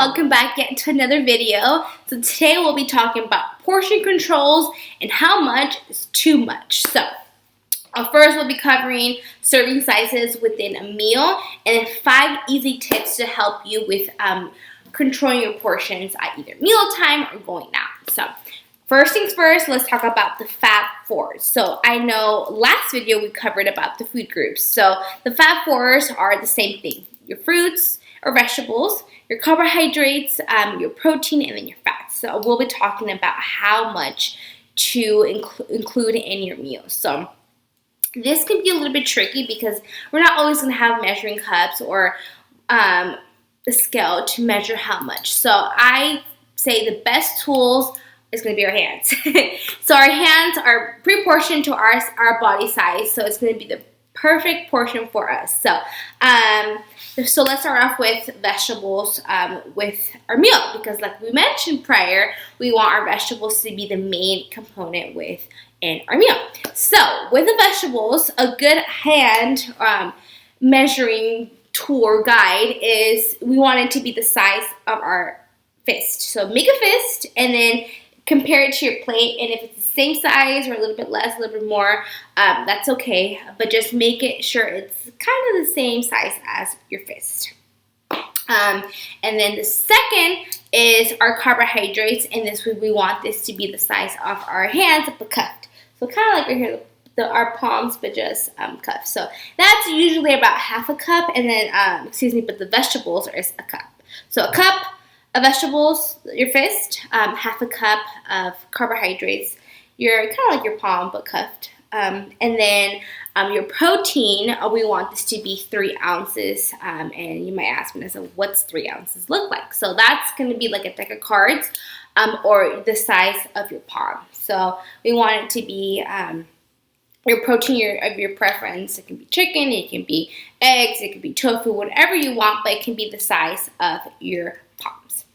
welcome back yet to another video. So today we'll be talking about portion controls and how much is too much. So first we'll be covering serving sizes within a meal and then 5 easy tips to help you with controlling your portions at either mealtime or going out. So first things first, let's talk about the Fab Fours. So I know last video we covered about the food groups. So the Fab Fours are the same thing. Your fruits or vegetables, your carbohydrates, your protein, and then your fats. So we'll be talking about how much to include in your meals. So this can be a little bit tricky because we're not always going to have measuring cups or a scale to measure how much. So I say the best tools is going to be our hands. So our hands are pre-portioned to our body size, so it's going to be the perfect portion for us. So let's start off with vegetables with our meal, because like we mentioned prior, we want our vegetables to be the main component in our meal. So with the vegetables, a good hand measuring tool or guide is we want it to be the size of our fist. So make a fist and then compare it to your plate, and if it's the same size or a little bit less, a little bit more, that's okay, but just make it sure it's kind of the same size as your fist. And then the second is our carbohydrates, and we want this to be the size of our hands but cuffed. So kind of like right here, our palms, but just cuffed. So that's usually about half a cup, and then, but the vegetables is a cup. So a cup of vegetables, your fist, half a cup of carbohydrates, kind of like your palm but cuffed. And then your protein, we want this to be 3 ounces. And you might ask me, so what's 3 ounces look like? So that's going to be like a deck of cards or the size of your palm. So we want it to be your protein of your preference. It can be chicken, it can be eggs, it can be tofu, whatever you want, but it can be the size of your palms.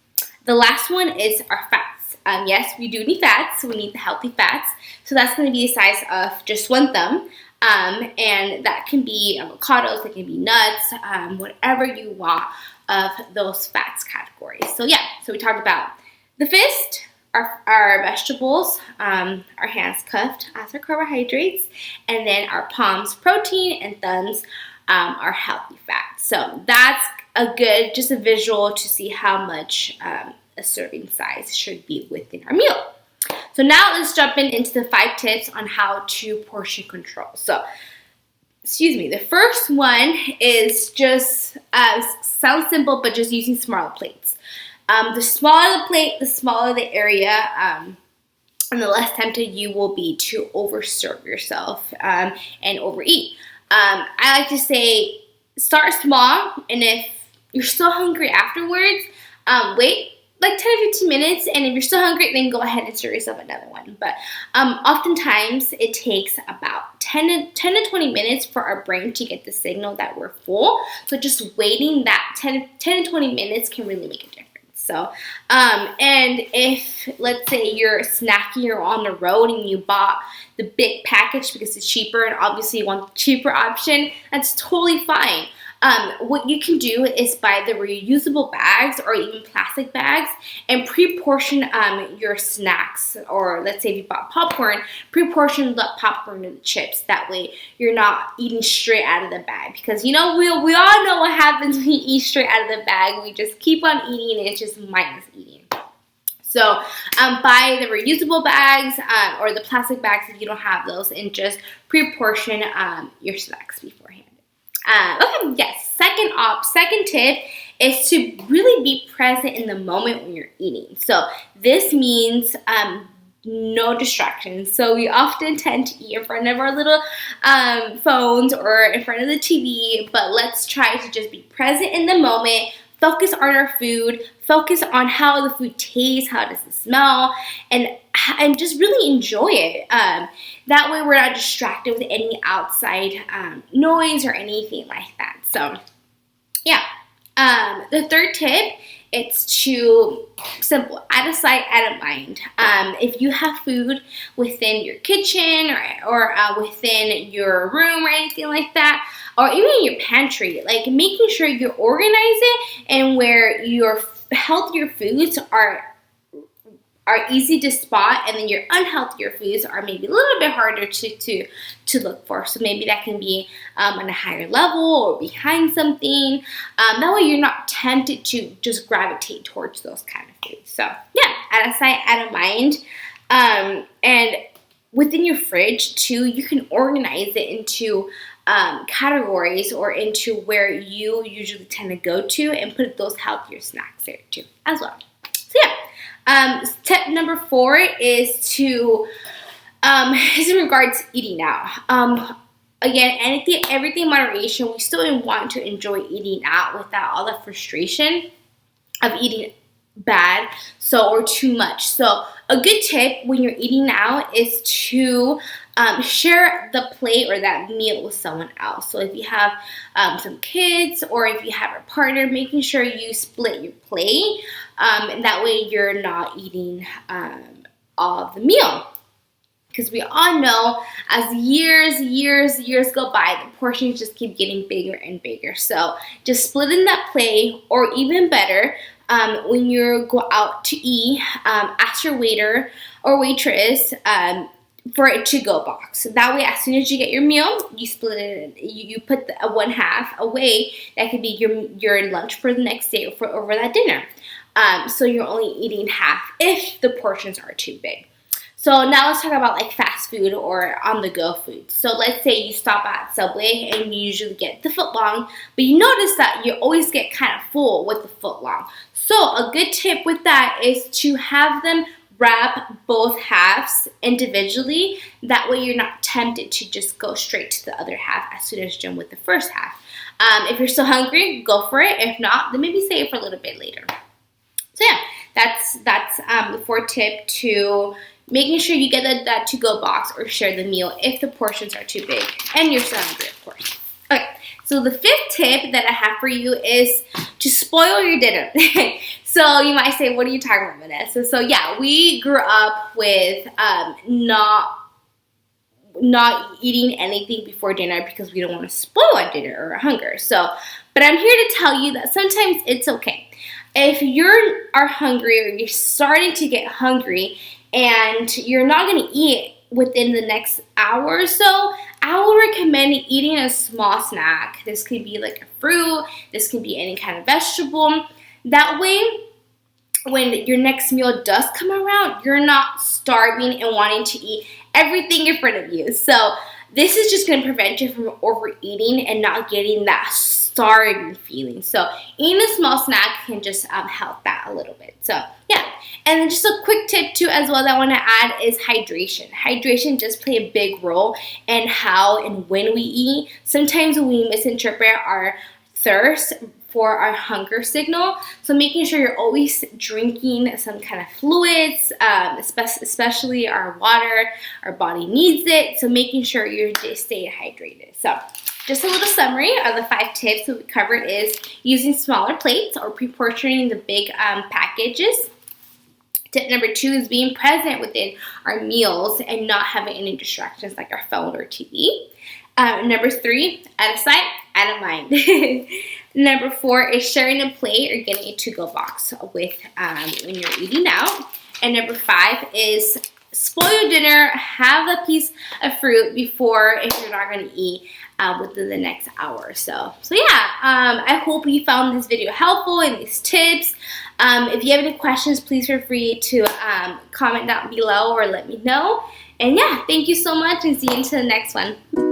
The last one is our fats. Yes, we do need fats, so we need the healthy fats. So that's going to be the size of just 1 thumb. And that can be avocados, it can be nuts, whatever you want of those fats categories. So yeah, so we talked about the fist, our vegetables, our hands cuffed as our carbohydrates, and then our palms protein and thumbs are healthy fats. So that's just a visual to see how much a serving size should be within our meal. So now let's jump into the 5 tips on how to portion control. So, the first one is just, sounds simple, but just using smaller plates. The smaller the plate, the smaller the area, and the less tempted you will be to overserve yourself and overeat. I like to say start small, and if you're still hungry afterwards, wait like 10 to 15 minutes, and if you're still hungry, then go ahead and serve yourself another one. But oftentimes it takes about 10 to 20 minutes for our brain to get the signal that we're full. So just waiting that 10 to 20 minutes can really make a difference. So, and if, let's say you're snacking or on the road and you bought the big package because it's cheaper and obviously you want the cheaper option, that's totally fine. What you can do is buy the reusable bags or even plastic bags and pre-portion your snacks, or let's say if you bought popcorn, pre-portion the popcorn and the chips. That way you're not eating straight out of the bag, because we all know what happens when you eat straight out of the bag. We just keep on eating and it's just mindless eating. So buy the reusable bags or the plastic bags if you don't have those, and just pre-portion your snacks beforehand. Okay, yes. Second tip is to really be present in the moment when you're eating. So this means no distractions. So we often tend to eat in front of our little phones or in front of the TV, but let's try to just be present in the moment. Focus on our food, focus on how the food tastes, how does it smell, and just really enjoy it. That way we're not distracted with any outside noise or anything like that. So yeah. The third tip, it's simple, out of sight, out of mind. If you have food within your kitchen or within your room or anything like that, or even in your pantry, like making sure you organize it and where your healthier foods are easy to spot, and then your unhealthier foods are maybe a little bit harder to look for. So maybe that can be on a higher level or behind something. That way you're not tempted to just gravitate towards those kind of foods. So yeah, out of sight, out of mind. And within your fridge too, you can organize it into categories or into where you usually tend to go to, and put those healthier snacks there too as well. So yeah. Tip number 4 is to is in regards to eating out. Again, everything in moderation. We still want to enjoy eating out without all the frustration of eating bad or too much. So a good tip when you're eating out is to share the plate or that meal with someone else. So if you have some kids, or if you have a partner, making sure you split your plate, and that way you're not eating all of the meal. Because we all know as years go by, the portions just keep getting bigger and bigger. So just splitting that plate, or even better, when you go out to eat, ask your waiter or waitress for a to-go box. That way, as soon as you get your meal, you split it. You put the 1/2 away. That could be your lunch for the next day, or over that dinner. So you're only eating half if the portions are too big. So now let's talk about like fast food or on-the-go food. So let's say you stop at Subway and you usually get the footlong, but you notice that you always get kind of full with the footlong. So a good tip with that is to have them wrap both halves individually. That way you're not tempted to just go straight to the other half as soon as you're done with the first half. If you're still hungry, go for it. If not, then maybe save it for a little bit later. So yeah, that's the 4th tip to making sure you get that to-go box or share the meal if the portions are too big and you're still hungry, of course. Okay, so the 5th tip that I have for you is to spoil your dinner. So you might say, what are you talking about, Vanessa? So yeah, we grew up with not eating anything before dinner because we don't want to spoil our dinner or our hunger. But I'm here to tell you that sometimes it's okay. If you are hungry, or you're starting to get hungry, and you're not going to eat within the next hour or so, I will recommend eating a small snack. This could be like a fruit. This could be any kind of vegetable. That way, when your next meal does come around, you're not starving and wanting to eat everything in front of you. So this is just going to prevent you from overeating and not getting that starving feeling. So eating a small snack can just help that a little bit. So yeah. And then just a quick tip too as well that I want to add is hydration. Hydration does play a big role in how and when we eat. Sometimes we misinterpret our thirst for our hunger signal. So making sure you're always drinking some kind of fluids, especially our water. Our body needs it. So making sure you stay hydrated. So just a little summary of the 5 tips that we covered is using smaller plates or pre-portioning the big packages. Tip number 2 is being present within our meals and not having any distractions like our phone or TV. Number 3, out of sight, out of mind. Number 4 is sharing a plate or getting a to-go box with when you're eating out. And number 5 is spoil your dinner, have a piece of fruit before if you're not going to eat within the next hour or so. So yeah, I hope you found this video helpful and these tips. If you have any questions, please feel free to comment down below or let me know. And yeah, thank you so much and see you into the next one.